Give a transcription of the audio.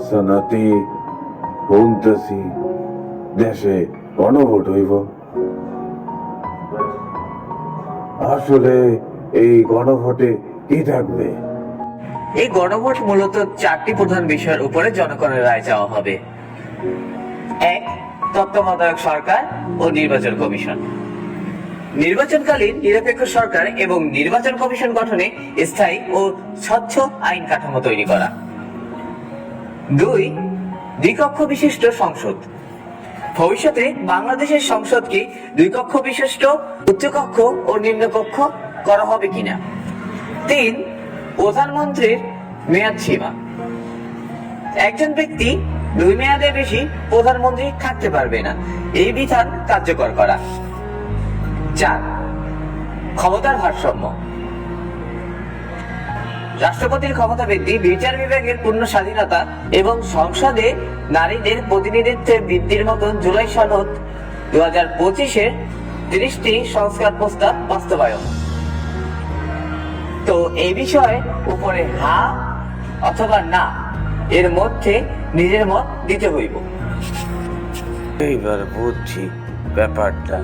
আচ্ছা নাতি, শুনতেছি দেশে গণভোট হইব। আসলে এই গণভোটে কি থাকবে? এই গণভোট মূলত 4টি প্রধান বিষয়ের উপরে জনগণের রায় চাওয়া হবে। 1. তত্ত্বাবধায়ক সরকার ও নির্বাচন কমিশন। নির্বাচনকালীন নিরপেক্ষ সরকার এবং নির্বাচন কমিশন গঠনে স্থায়ী ও স্বচ্ছ আইন কাঠামো তৈরি করা। 2. দ্বিকক্ষ বিশিষ্ট সংসদ। ভবিষ্যতে বাংলাদেশের সংসদকে 2 কক্ষ বিশিষ্ট উচ্চকক্ষ ও নিম্নকক্ষ করা হবে কিনা। 3. প্রধানমন্ত্রীর মেয়াদ সীমা। একজন ব্যক্তি 2 মেয়াদের বেশি প্রধানমন্ত্রী থাকতে পারবে না, এই বিধান কার্যকর করা। 4. ক্ষমতার ভারসাম্য। রাষ্ট্রপতির ক্ষমতা বৃদ্ধি, বিচার বিভাগের পূর্ণ স্বাধীনতা এবং সংসদে নারীদের প্রতিনিধিত্বের বৃদ্ধির মতন জুলাই সনদ 2025-এর 30টি সংস্কার প্রস্তাব বাস্তবায়ন। তো এই বিষয়ে উপরে হা অথবা না এর মধ্যে নিজের মত দিতে হইব। এইবার বুঝছি ব্যাপারটা।